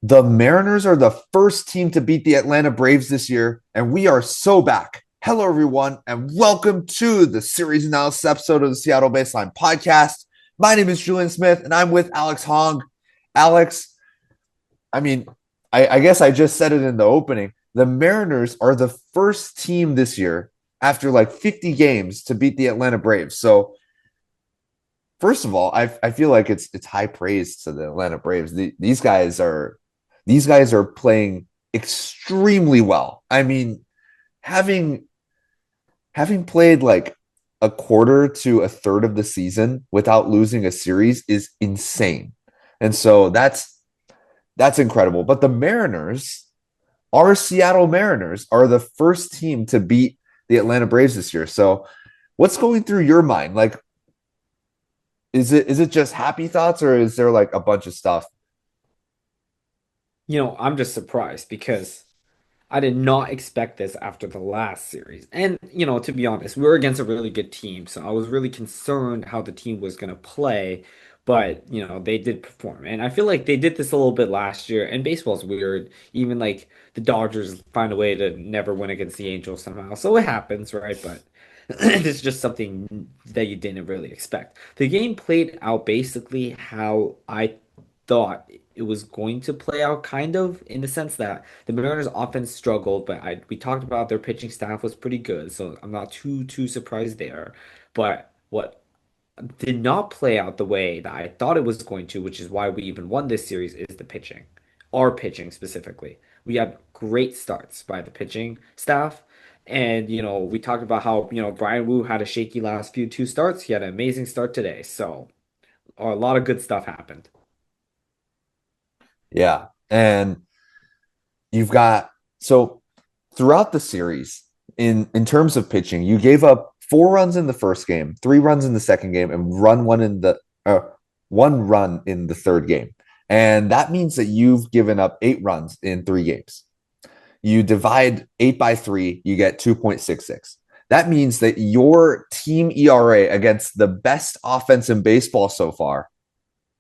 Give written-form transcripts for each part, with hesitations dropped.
The Mariners are the first team to beat the Atlanta Braves this year, and we are so back. Hello, everyone, and welcome to the series analysis episode of the Seattle Baseline Podcast. My name is Julian Smith, and I'm with Alex Hong. Alex, I mean, I guess I just said it in the opening. The Mariners are the first team this year after like 50 games to beat the Atlanta Braves. So, first of all, I feel like it's high praise to the Atlanta Braves. These guys are playing extremely well. I mean, having having played like a quarter to a third of the season without losing a series is insane. And so that's incredible. But the Mariners, our Seattle Mariners, are the first team to beat the Atlanta Braves this year. So what's going through your mind? Like, is it just happy thoughts or is there like a bunch of stuff? I'm just surprised because I did not expect this after the last series. And, to be honest, we were against a really good team, so I was really concerned how the team was going to play, but, they did perform. And I feel like they did this a little bit last year, and baseball's weird. Even like the Dodgers find a way to never win against the Angels somehow. So it happens, right? But it's just something that you didn't really expect. The game played out basically how I thought it was going to play out, kind of, in the sense that the Mariners offense struggled, but we talked about their pitching staff was pretty good, so I'm not too surprised there. But what did not play out the way that I thought it was going to, which is why we even won this series, is the pitching. Our pitching specifically. We had great starts by the pitching staff. And, we talked about how, Brian Wu had a shaky last few two starts. He had an amazing start today. So a lot of good stuff happened. Yeah. And you've got so throughout the series, in terms of pitching, you gave up 4 runs in the first game, 3 runs in the second game, and run one in the 1 run in the third game. And that means that you've given up 8 runs in 3 games. You divide 8 by 3, you get 2.66. That means that your team ERA against the best offense in baseball so far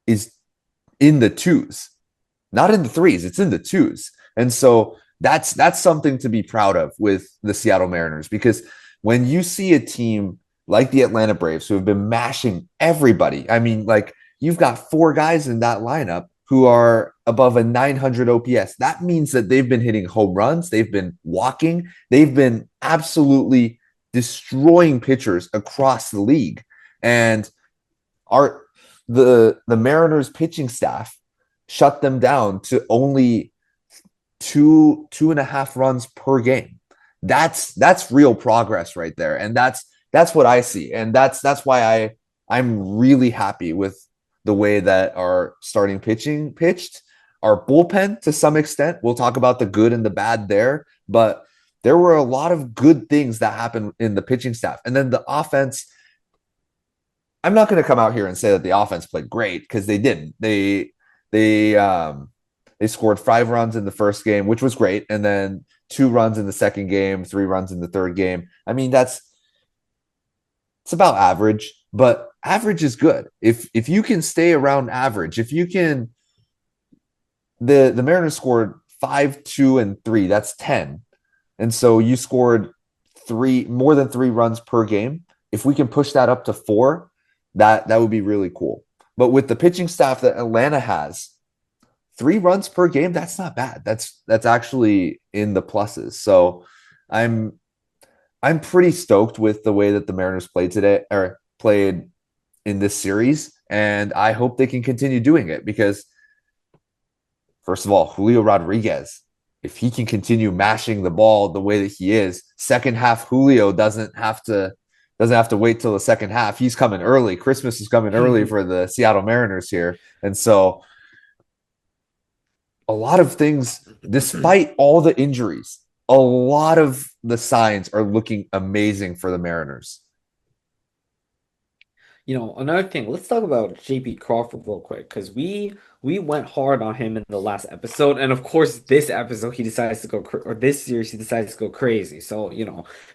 is in the twos, not in the threes. It's in the twos. And so that's something to be proud of with the Seattle Mariners, because when you see a team like the Atlanta Braves who have been mashing everybody, I mean, like you've got 4 guys in that lineup who are above a 900 OPS. That means that they've been hitting home runs, they've been walking, they've been absolutely destroying pitchers across the league. And our the Mariners pitching staff shut them down to only 2.5 runs per game. That's real progress right there, and that's what I see, and that's why I'm really happy with the way that our starting pitching pitched. Our bullpen, to some extent, we'll talk about the good and the bad there, but there were a lot of good things that happened in the pitching staff, and then the offense. I'm not going to come out here and say that the offense played great because they didn't. They scored 5 runs in the first game, which was great, and then 2 runs in the second game, 3 runs in the third game. I mean, it's about average, but average is good. If you can stay around average, if you can, the Mariners scored 5, 2, and 3. That's 10, and so you scored more than 3 runs per game. If we can push that up to 4, that would be really cool. But with the pitching staff that Atlanta has, 3 runs per game, that's not bad. That's actually in the pluses. So I'm I'm pretty stoked with the way that the Mariners played today or played in this series. And I hope they can continue doing it because, first of all, Julio Rodriguez, if he can continue mashing the ball the way that he is, second half Julio doesn't have to wait till the second half. He's coming early. Christmas is coming early for the Seattle Mariners here. And so a lot of things, despite all the injuries, a lot of the signs are looking amazing for the Mariners. Another thing, let's talk about JP Crawford real quick because we went hard on him in the last episode, and of course, this episode he decides to or this series he decides to go crazy. So,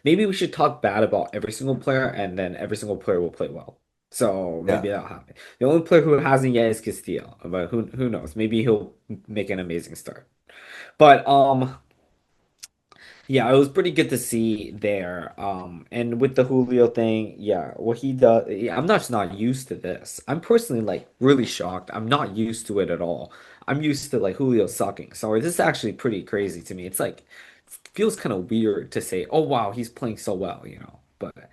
maybe we should talk bad about every single player, and then every single player will play well. So Yeah. maybe that'll happen. The only player who hasn't yet is Castillo, but who knows? Maybe he'll make an amazing start. But yeah, it was pretty good to see there. And with the Julio thing, yeah, what he does, yeah, I'm not used to this. I'm personally like really shocked. I'm not used to it at all. I'm used to like Julio sucking. So this is actually pretty crazy to me. It's like it feels kind of weird to say, "Oh wow, he's playing so well," you know. But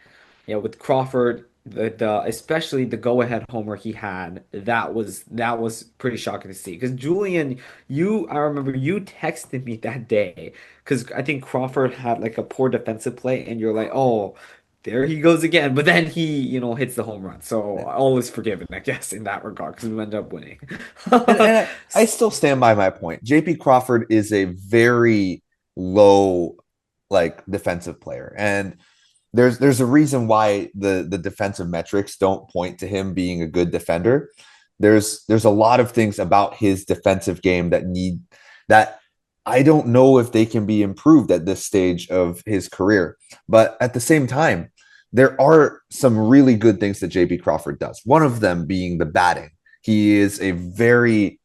yeah, with Crawford, the especially the go-ahead homer he had, that was pretty shocking to see. Because Julian, I remember you texted me that day because I think Crawford had like a poor defensive play, and you're like, oh, there he goes again. But then he hits the home run, so all is forgiven, I guess, in that regard because we end up winning. And I still stand by my point. JP Crawford is a very low like defensive player. And there's a reason why the defensive metrics don't point to him being a good defender. There's a lot of things about his defensive game that I don't know if they can be improved at this stage of his career. But at the same time, there are some really good things that JP Crawford does. One of them being the batting. He is a very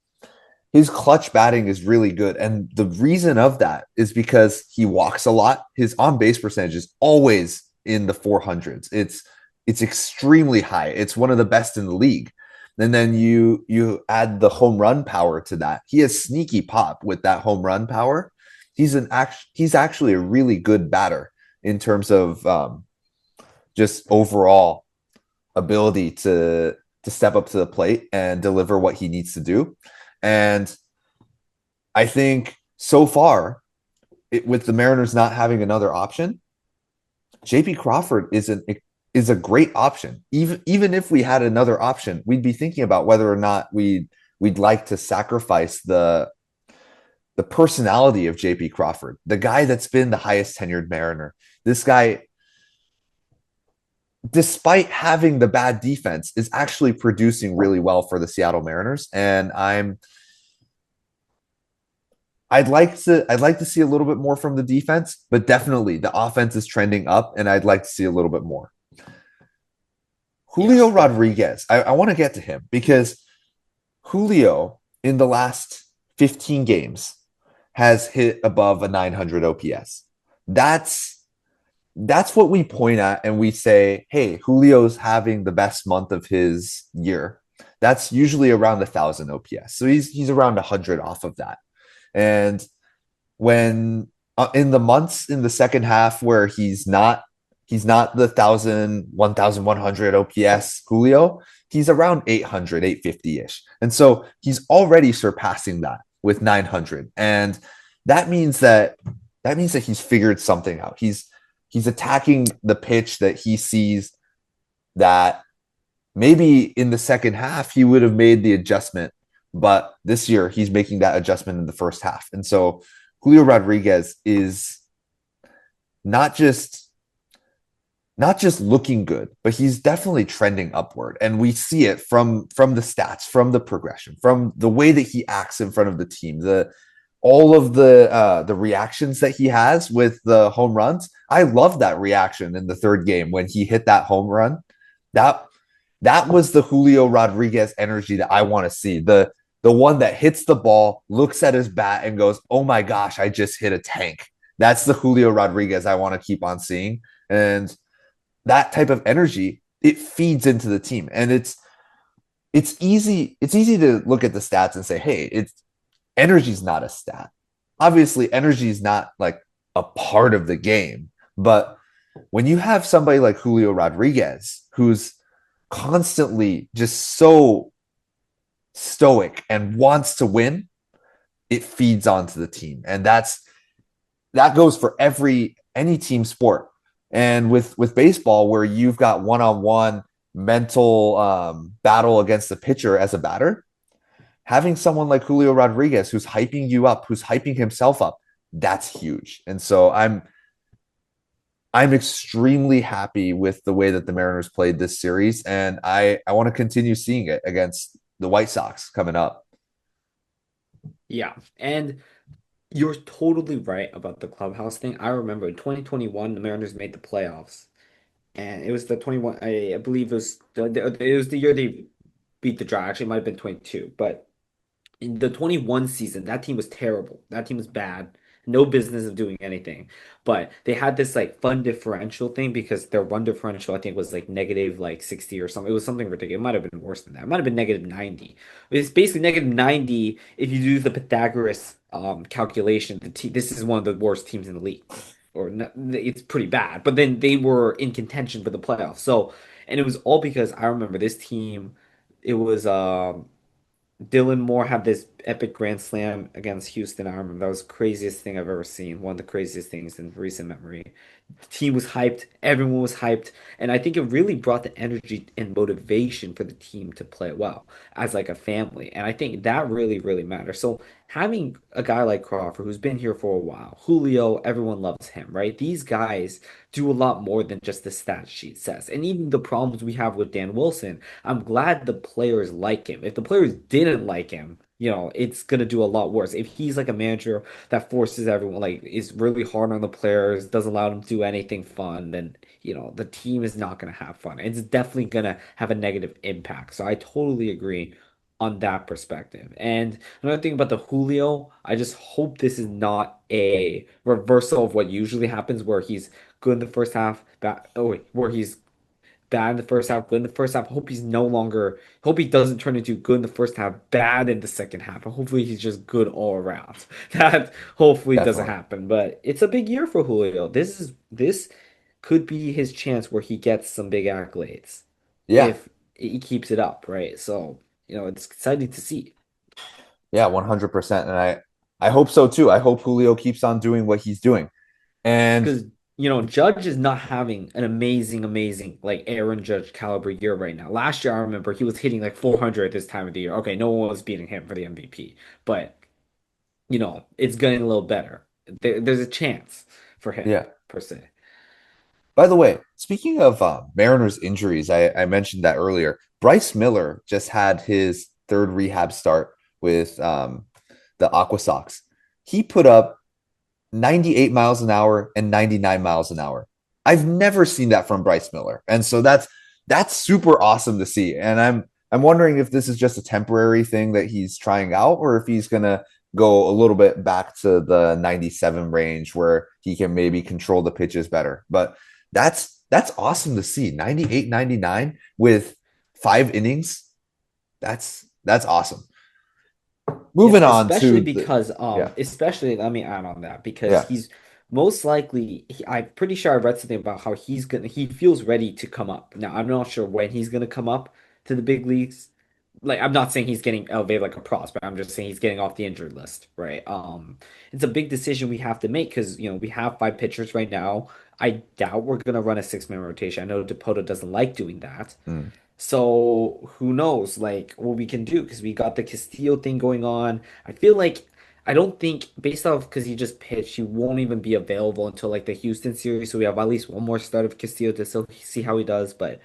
his clutch batting is really good. And the reason of that is because he walks a lot. His on base percentage is always in the 400s. It's extremely high. It's one of the best in the league. And then you add the home run power to that. He has sneaky pop with that home run power. He's actually a really good batter in terms of just overall ability to step up to the plate and deliver what he needs to do. And I think so far, with the Mariners not having another option, JP Crawford is a great option. Even if we had another option, we'd be thinking about whether or not we'd like to sacrifice the personality of JP Crawford, the guy that's been the highest tenured Mariner. This guy, despite having the bad defense, is actually producing really well for the Seattle Mariners. And I'd like to see a little bit more from the defense, but definitely the offense is trending up, and I'd like to see a little bit more. Yeah. Julio Rodriguez, I want to get to him because Julio in the last 15 games has hit above a 900 OPS. That's that's what we point at and we say, hey, Julio's having the best month of his year. That's usually around 1,000 OPS. So he's around 100 off of that. And when in the months in the second half where he's not the 1,100 OPS Julio, he's around 800, 850 ish. And so he's already surpassing that with 900. And that means that that means that he's figured something out. He's attacking the pitch that he sees that maybe in the second half he would have made the adjustment, but this year he's making that adjustment in the first half. And so Julio Rodriguez is not just not just looking good, but he's definitely trending upward. And we see it from the stats, from the progression, from the way that he acts in front of the team, the all of the reactions that he has with the home runs. I love that reaction in the third game when he hit that home run. That that was the Julio Rodriguez energy that I want to see. The one that hits the ball, looks at his bat, and goes, "Oh my gosh, I just hit a tank." That's the Julio Rodriguez I want to keep on seeing. And that type of energy, it feeds into the team. And it's easy to look at the stats and say, hey, it's energy's not a stat. Obviously, energy is not like a part of the game. But when you have somebody like Julio Rodriguez, who's constantly just so stoic and wants to win, it feeds onto the team. And that goes for any team sport. And with baseball, where you've got one-on-one mental battle against the pitcher as a batter, having someone like Julio Rodriguez who's hyping you up, who's hyping himself up, that's huge. And so I'm extremely happy with the way that the Mariners played this series, and I want to continue seeing it against the White Sox coming up. Yeah. And you're totally right about the clubhouse thing. I remember in 2021, the Mariners made the playoffs. and it was the 21. I believe it was the year they beat the Dragon. Actually, it might have been 22, but in the 21 season, that team was terrible. That team was bad. No business of doing anything. But they had this like fun differential thing because their run differential, I think, was like negative like 60 or something. It was something ridiculous. It might have been worse than that. It might have been negative 90. It's basically negative 90 if you do the Pythagoras calculation. This is one of the worst teams in the league. It's pretty bad. But then they were in contention for the playoffs. So, and it was all because I remember this team, it was Dylan Moore had this epic grand slam against Houston. I remember that was the craziest thing I've ever seen. One of the craziest things in recent memory. The team was hyped, everyone was hyped, and I think it really brought the energy and motivation for the team to play well as like a family. And I think that really, really matters. So having a guy like Crawford who's been here for a while, Julio, everyone loves him, right? These guys do a lot more than just the stat sheet says. And even the problems we have with Dan Wilson, I'm glad the players like him. If the players didn't like him, it's gonna do a lot worse. If he's like a manager that forces everyone, like is really hard on the players, doesn't allow them to do anything fun, then the team is not gonna have fun. It's definitely gonna have a negative impact. So I totally agree on that perspective. And another thing about the Julio, I just hope this is not a reversal of what usually happens where he's good in the first half, where he's bad in the first half, good in the first half. Hope he's no longer, hope he doesn't turn into good in the first half, bad in the second half. And hopefully he's just good all around. That hopefully doesn't Definitely. happen. But it's a big year for Julio. This could be his chance where he gets some big accolades Yeah. if he keeps it up, right? So, it's exciting to see. Yeah, 100%. And I hope so too. I hope Julio keeps on doing what he's doing. And Because Judge is not having an amazing like Aaron Judge caliber year right now. Last year, I remember he was hitting like 400 at this time of the year. Okay, no one was beating him for the MVP, but it's getting a little better. There's a chance for him yeah. per se. By the way, speaking of Mariners injuries, I mentioned that earlier. Bryce Miller just had his third rehab start with the Aqua Sox. He put up 98 miles an hour and 99 miles an hour. I've never seen that from Bryce Miller. And so that's super awesome to see. And I'm wondering if this is just a temporary thing that he's trying out or if he's going to go a little bit back to the 97 range where he can maybe control the pitches better. But that's awesome to see. 98, 99 with 5 innings. That's awesome. Yes, Moving on especially to the because yeah. especially let me add on that because Yeah. he's most likely I'm pretty sure I read something about how he feels ready to come up. Now, I'm not sure when he's gonna come up to the big leagues. Like I'm not saying he's getting elevated like a prospect. I'm just saying he's getting off the injured list, right? It's a big decision we have to make because we have 5 pitchers right now. I doubt we're gonna run a 6-man rotation. I know Dipoto doesn't like doing that. Mm. So who knows, like what we can do because we got the Castillo thing going on. I feel like I don't think based off because he just pitched, he won't even be available until like the Houston series. So we have at least one more start of Castillo to still see how he does. But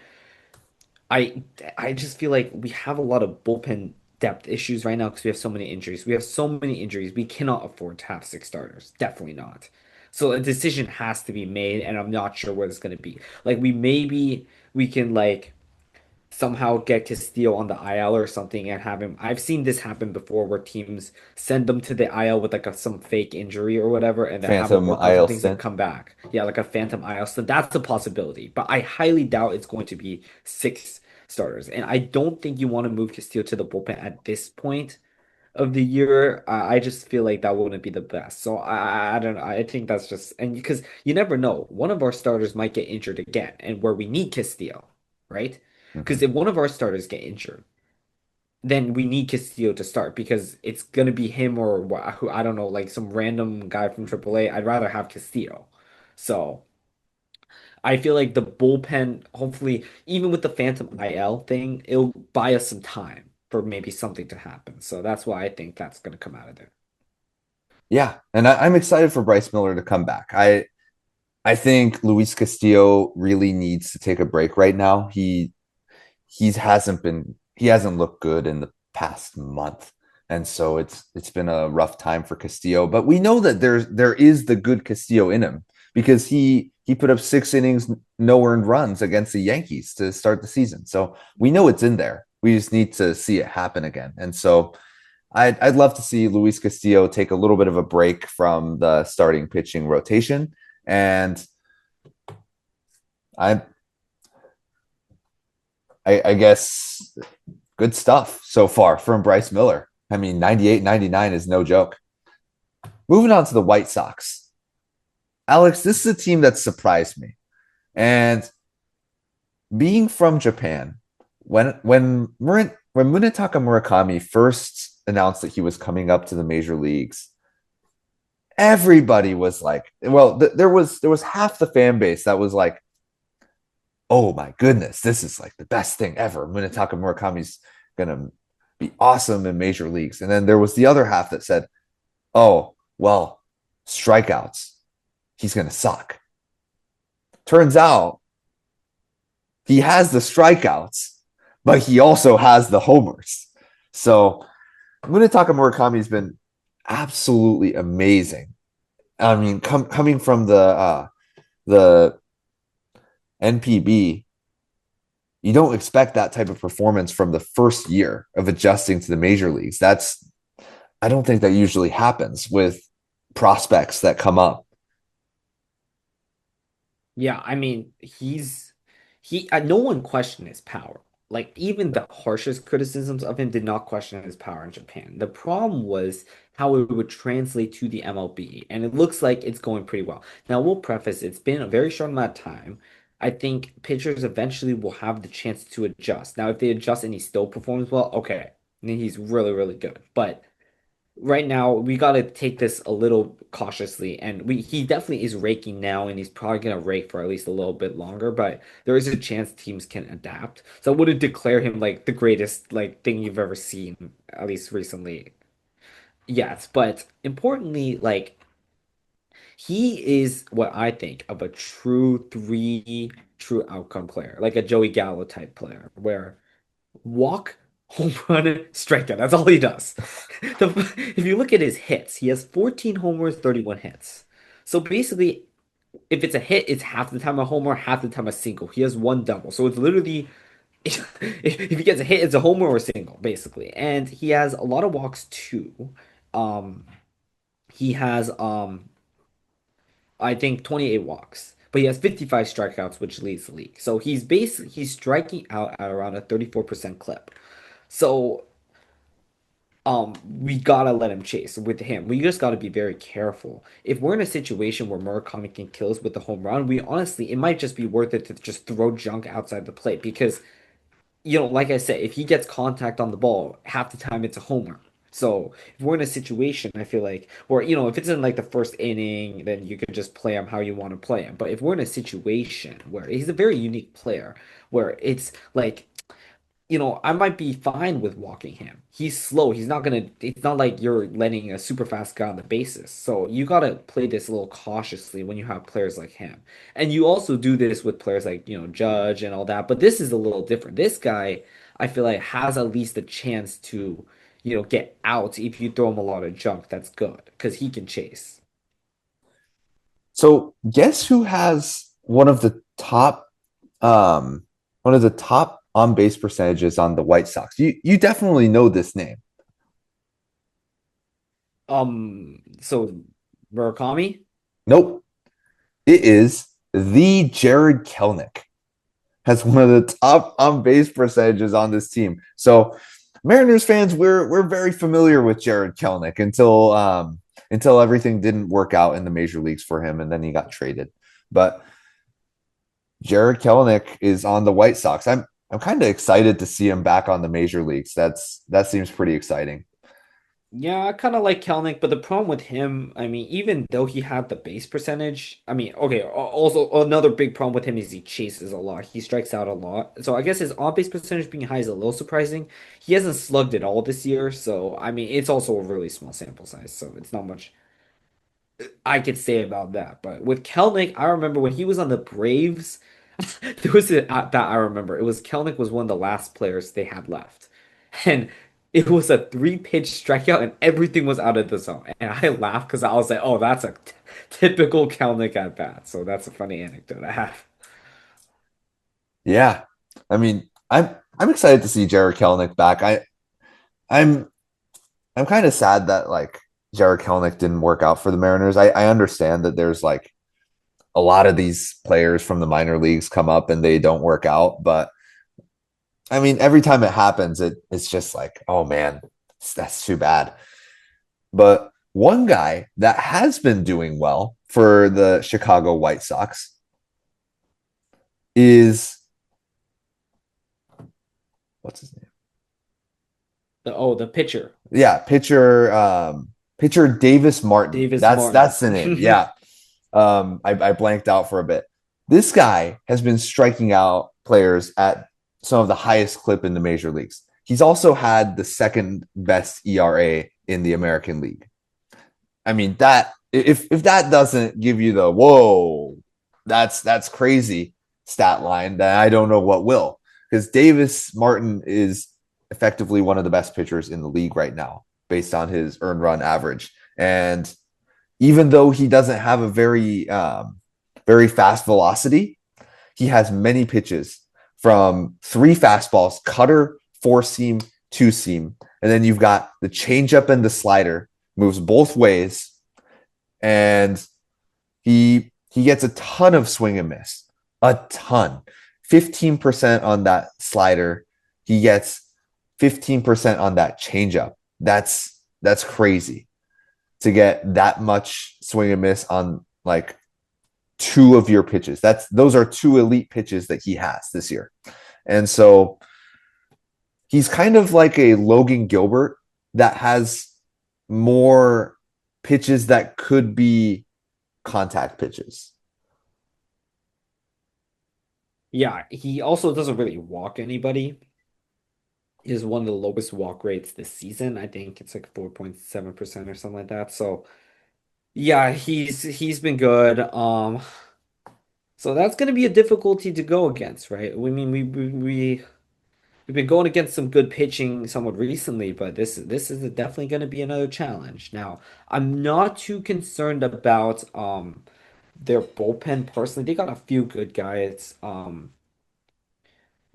I I just feel like we have a lot of bullpen depth issues right now because we have so many injuries. We have so many injuries. We cannot afford to have 6 starters. Definitely not. So a decision has to be made, and I'm not sure what it's going to be. Like we can like somehow get Castillo on the IL or something and have him. I've seen this happen before where teams send them to the IL with like some fake injury or whatever and then have him Phantom work on some IL things and stint. come back. Yeah, like a phantom IL. So that's a possibility. But I highly doubt it's going to be 6 starters. And I don't think you want to move Castillo to the bullpen at this point of the year. I just feel like that wouldn't be the best. So I don't know. I think that's just and because you never know, one of our starters might get injured again, and where we need Castillo, right? Mhm. Because if one of our starters get injured, then we need Castillo to start because it's gonna be him or who I don't know, like some random guy from AAA. I'd rather have Castillo. So I feel like the bullpen, hopefully, even with the Phantom IL thing, it'll buy us some time for maybe something to happen. So that's why I think that's gonna come out of there. Yeah, and I'm excited for Bryce Miller to come back. I think Luis Castillo really needs to take a break right now. He hasn't looked good in the past month. And so it's been a rough time for Castillo, but we know that there is the good Castillo in him because he he put up 6 innings, no earned runs against the Yankees to start the season. So we know it's in there. We just need to see it happen again. And so I'd love to see Luis Castillo take a little bit of a break from the starting pitching rotation. And I I guess good stuff so far from Bryce Miller. I mean, 98, 99 is no joke. Moving on to the White Sox. Alex, this is a team that surprised me. And being from Japan, when Munetaka Murakami first announced that he was coming up to the major leagues, everybody was like, well, there was half the fan base that was like, oh my goodness, this is like the best thing ever. Munetaka Murakami's gonna be awesome in major leagues. And then there was the other half that said, oh, well, strikeouts, he's gonna suck. Turns out he has the strikeouts, but he also has the homers. So Munetaka Murakami's been absolutely amazing. I mean, coming from the NPB, you don't expect that type of performance from the first year of adjusting to the major leagues. I don't think that usually happens with prospects that come up. Yeah, I mean, no one questioned his power. Like even the harshest criticisms of him did not question his power in Japan. The problem was how it would translate to the MLB, and it looks like it's going pretty well. Now, we'll preface it's been a very short amount of time. I think pitchers eventually will have the chance to adjust. Now, if they adjust and he still performs well, okay, then he's really, really good. But right now we got to take this a little cautiously, and we he definitely is raking now, and he's probably going to rake for at least a little bit longer, but there is a chance teams can adapt. So I wouldn't declare him like the greatest like thing you've ever seen, at least recently. Yes, but importantly, like he is what I think of a true three true outcome player, like a Joey Gallo type player, where walk, home run, strikeout. That's all he does. If you look at his hits, he has 14 homers, 31 hits. So basically, if it's a hit, it's half the time a homer, half the time a single. He has one double. So it's literally, if he gets a hit, it's a homer or a single, basically. And he has a lot of walks too. He has, I think, 28 walks. But he has 55 strikeouts, which leads the league. So he's striking out at around a 34% clip. So we gotta let him chase with him. We just gotta be very careful. If we're in a situation where Murakami can kill us with the home run, we honestly, it might just be worth it to just throw junk outside the plate because, like I said, if he gets contact on the ball, half the time it's a homer. So if we're in a situation, I feel like, or if it's in like the first inning, then you could just play him how you want to play him. But if we're in a situation where he's a very unique player, where it's like I might be fine with walking him. He's slow. It's not like you're letting a super fast guy on the bases. So you gotta play this a little cautiously when you have players like him. And you also do this with players like, Judge and all that. But this is a little different. This guy, I feel like, has at least a chance to, get out if you throw him a lot of junk. That's good because he can chase. So guess who has um one of the top on base percentages on the White Sox? You definitely know this name. So Murakami? Nope. It is the Jared Kelnick has one of the top on base percentages on this team. So Mariners fans, we're very familiar with Jared Kelnick until everything didn't work out in the major leagues for him, and then he got traded. But Jared Kelnick is on the White Sox. I'm kind of excited to see him back on the major leagues. That seems pretty exciting. Yeah, I kind of like Kelnick, but the problem with him, I mean, even though he had the base percentage, I mean, okay, also another big problem with him is he chases a lot. He strikes out a lot. So I guess his on-base percentage being high is a little surprising. He hasn't slugged at all this year, so I mean, it's also a really small sample size, so it's not much I could say about that. But with Kelnick, I remember when he was on the Braves, there was that I remember. It was Kelnick was one of the last players they had left. And It was a three-pitch strikeout and everything was out of the zone. And I laughed because I was like, oh, that's a typical Kelnick at bat. So that's a funny anecdote I have. Yeah. I mean, I'm excited to see Jared Kelenic back. I'm I'm kind of sad that like Jared Kelenic didn't work out for the Mariners. I understand that there's like a lot of these players from the minor leagues come up and they don't work out, but I mean, every time it happens, it's just like, oh man, that's too bad. But one guy that has been doing well for the Chicago White Sox is what's his name? The pitcher, Yeah, pitcher Davis Martin. Davis That's Martin. the name. Yeah. I blanked out for a bit. This guy has been striking out players at some of the highest clip in the major leagues. He's also had the second best ERA in the American League. I mean, that if that doesn't give you the whoa, that's crazy stat line, then I don't know what will. Because Davis Martin is effectively one of the best pitchers in the league right now, based on his earned run average. And even though he doesn't have a very fast velocity, he has many pitches from three fastballs, cutter, four seam, two seam, and then you've got the changeup and the slider moves both ways, and he gets a ton of swing and miss, a ton, 15% on that slider. He gets 15% on that changeup. That's crazy to get that much swing and miss on like two of your pitches. Those are two elite pitches that he has this year. And so he's kind of like a Logan Gilbert that has more pitches that could be contact pitches. Yeah, he also doesn't really walk anybody. He has one of the lowest walk rates this season. I think it's like 4.7% or something like that. So yeah, he's been good. So that's going to be a difficulty to go against, right? We mean we've been going against some good pitching somewhat recently, but this is definitely going to be another challenge. Now, I'm not too concerned about their bullpen personally. They got a few good guys.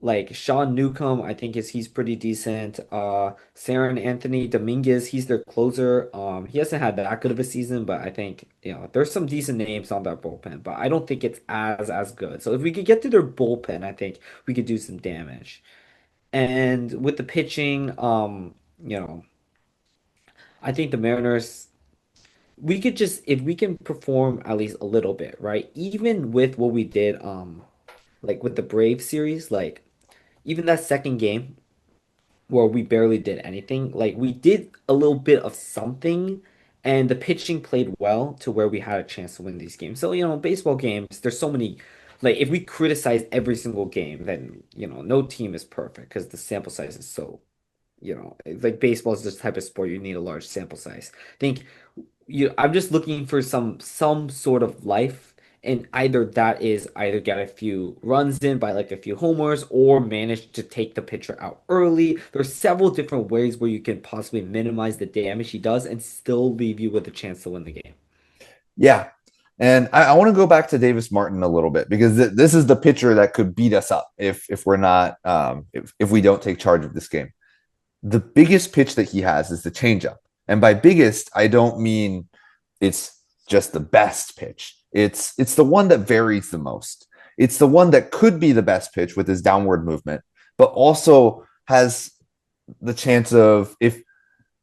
Like Sean Newcomb, I think he's pretty decent. Saren Anthony Dominguez, he's their closer. He hasn't had that good of a season, but I think there's some decent names on that bullpen, but I don't think it's as good. So if we could get to their bullpen, I think we could do some damage. And with the pitching, I think the Mariners, we could just if we can perform at least a little bit, right? Even with what we did, like with the Brave series, like even that second game where we barely did anything. Like we did a little bit of something, and the pitching played well to where we had a chance to win these games. So, baseball games, there's so many. Like if we criticize every single game, then no team is perfect because the sample size is so. Like baseball is this type of sport you need a large sample size. I think I'm just looking for some sort of life. And either get a few runs in by like a few homers or manage to take the pitcher out early. There's several different ways where you can possibly minimize the damage he does and still leave you with a chance to win the game. Yeah. And I want to go back to Davis Martin a little bit because this is the pitcher that could beat us up if we're not if we don't take charge of this game. The biggest pitch that he has is the changeup. And by biggest, I don't mean it's just the best pitch. It's the one that varies the most. It's the one that could be the best pitch with his downward movement, but also has the chance of if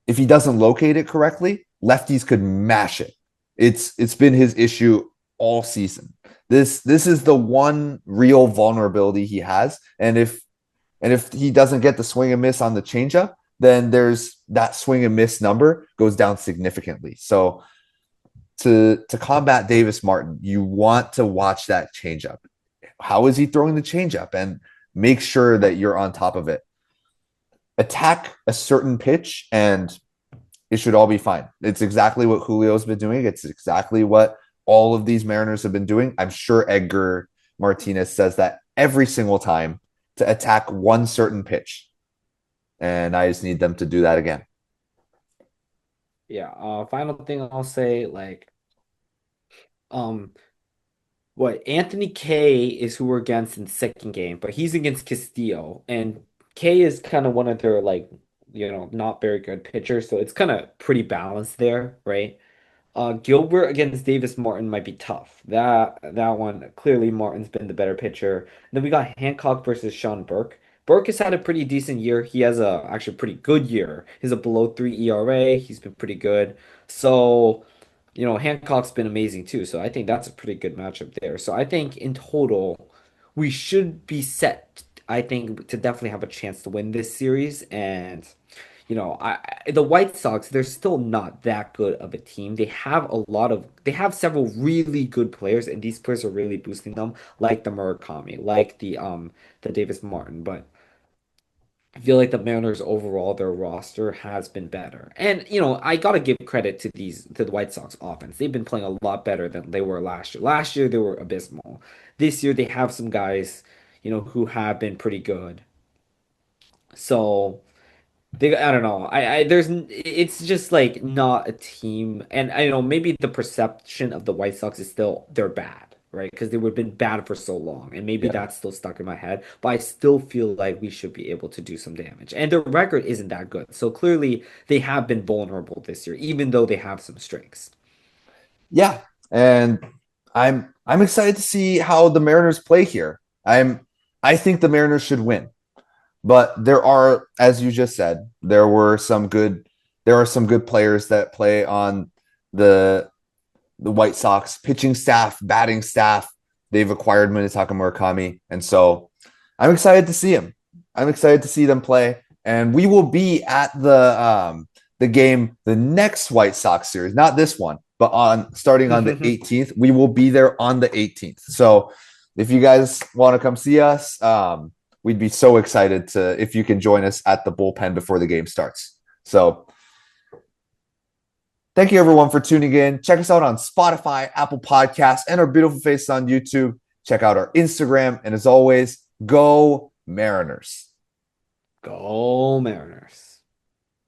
he doesn't locate it correctly, lefties could mash it. It's been his issue all season. This is the one real vulnerability he has, and if he doesn't get the swing and miss on the changeup, then there's that swing and miss number goes down significantly. So to combat Davis Martin, you want to watch that changeup. How is he throwing the changeup? And make sure that you're on top of it. Attack a certain pitch, and it should all be fine. It's exactly what Julio's been doing. It's exactly what all of these Mariners have been doing. I'm sure Edgar Martinez says that every single time to attack one certain pitch. and I just need them to do that again. Yeah. Final thing I'll say, um, what Anthony K is who we're against in the second game, but he's against Castillo, and K is kind of one of their not very good pitchers, so it's kind of pretty balanced there, right? Gilbert against Davis Martin might be tough. That one clearly Martin's been the better pitcher. Then we got Hancock versus Sean Burke. Burke has had a pretty decent year. He has a actually pretty good year. He's a below 3 ERA. He's been pretty good. So, Hancock's been amazing too. So I think that's a pretty good matchup there. So I think in total, we should be set, I think, to definitely have a chance to win this series. And the White Sox, they're still not that good of a team. They have several really good players, and these players are really boosting them, like the Murakami, like the Davis Martin. But I feel like the Mariners overall, their roster has been better. And I gotta give credit to the White Sox offense. They've been playing a lot better than they were last year. Last year they were abysmal. This year they have some guys, who have been pretty good. So. I don't know. It's just like not a team, and I know maybe the perception of the White Sox is still they're bad, right? Because they would have been bad for so long, and maybe Yeah. that's still stuck in my head. But I still feel like we should be able to do some damage, and their record isn't that good. So clearly, they have been vulnerable this year, even though they have some strengths. Yeah. And I'm excited to see how the Mariners play here. I think the Mariners should win. But there are, as you just said, there are some good players that play on the the White Sox pitching staff, batting staff. They've acquired Munetaka Murakami, and so I'm excited to see him. I'm excited to see them play, and we will be at the game, the next White Sox series, not this one, but on starting on the 18th. We will be there on the 18th. So if you guys want to come see us, we'd be so excited to if you can join us at the bullpen before the game starts. So thank you everyone for tuning in. Check us out on Spotify, Apple Podcasts, and our beautiful faces on YouTube. Check out our Instagram. And as always, go Mariners. Go Mariners.